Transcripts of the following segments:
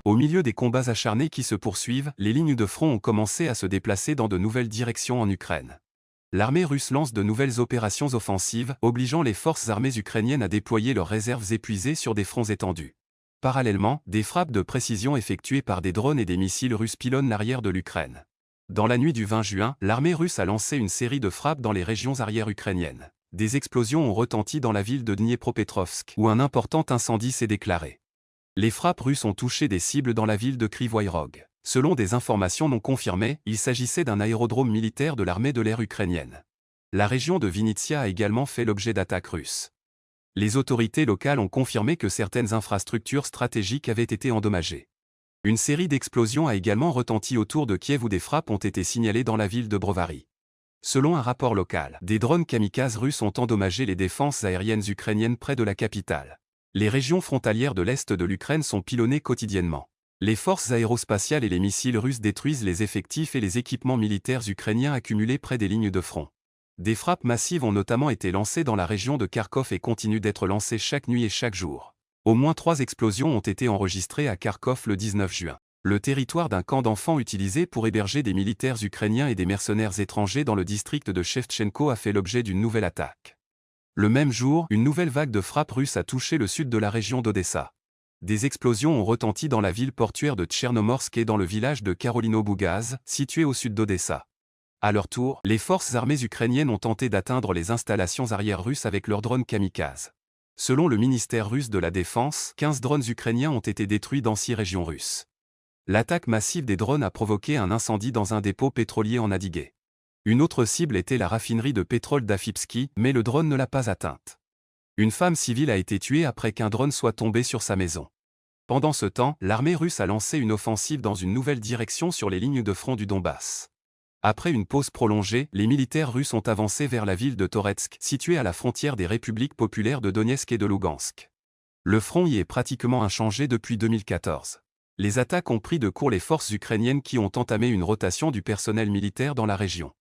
Au milieu des combats acharnés qui se poursuivent, les lignes de front ont commencé à se déplacer dans de nouvelles directions en Ukraine. L'armée russe lance de nouvelles opérations offensives, obligeant les forces armées ukrainiennes à déployer leurs réserves épuisées sur des fronts étendus. Parallèlement, des frappes de précision effectuées par des drones et des missiles russes pilonnent l'arrière de l'Ukraine. Dans la nuit du 20 juin, l'armée russe a lancé une série de frappes dans les régions arrières ukrainiennes. Des explosions ont retenti dans la ville de Dniepropetrovsk, où un important incendie s'est déclaré. Les frappes russes ont touché des cibles dans la ville de Kryvyi Rog. Selon des informations non confirmées, il s'agissait d'un aérodrome militaire de l'armée de l'air ukrainienne. La région de Vinnytsia a également fait l'objet d'attaques russes. Les autorités locales ont confirmé que certaines infrastructures stratégiques avaient été endommagées. Une série d'explosions a également retenti autour de Kiev où des frappes ont été signalées dans la ville de Brovary. Selon un rapport local, des drones kamikazes russes ont endommagé les défenses aériennes ukrainiennes près de la capitale. Les régions frontalières de l'Est de l'Ukraine sont pilonnées quotidiennement. Les forces aérospatiales et les missiles russes détruisent les effectifs et les équipements militaires ukrainiens accumulés près des lignes de front. Des frappes massives ont notamment été lancées dans la région de Kharkov et continuent d'être lancées chaque nuit et chaque jour. Au moins 3 explosions ont été enregistrées à Kharkov le 19 juin. Le territoire d'un camp d'enfants utilisé pour héberger des militaires ukrainiens et des mercenaires étrangers dans le district de Shevchenko a fait l'objet d'une nouvelle attaque. Le même jour, une nouvelle vague de frappes russes a touché le sud de la région d'Odessa. Des explosions ont retenti dans la ville portuaire de Tchernomorsk et dans le village de Karolino-Bougaz, situé au sud d'Odessa. À leur tour, les forces armées ukrainiennes ont tenté d'atteindre les installations arrières russes avec leurs drones kamikazes. Selon le ministère russe de la Défense, 15 drones ukrainiens ont été détruits dans 6 régions russes. L'attaque massive des drones a provoqué un incendie dans un dépôt pétrolier en Adyguée. Une autre cible était la raffinerie de pétrole d'Afipski, mais le drone ne l'a pas atteinte. Une femme civile a été tuée après qu'un drone soit tombé sur sa maison. Pendant ce temps, l'armée russe a lancé une offensive dans une nouvelle direction sur les lignes de front du Donbass. Après une pause prolongée, les militaires russes ont avancé vers la ville de Toretsk, située à la frontière des républiques populaires de Donetsk et de Lugansk. Le front y est pratiquement inchangé depuis 2014. Les attaques ont pris de court les forces ukrainiennes qui ont entamé une rotation du personnel militaire dans la région.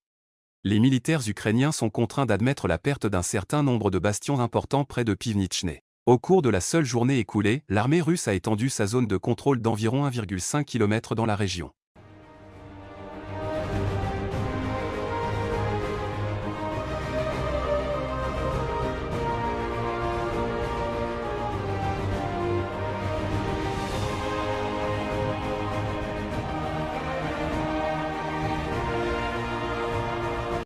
Les militaires ukrainiens sont contraints d'admettre la perte d'un certain nombre de bastions importants près de Pivnitchne. Au cours de la seule journée écoulée, l'armée russe a étendu sa zone de contrôle d'environ 1,5 km dans la région.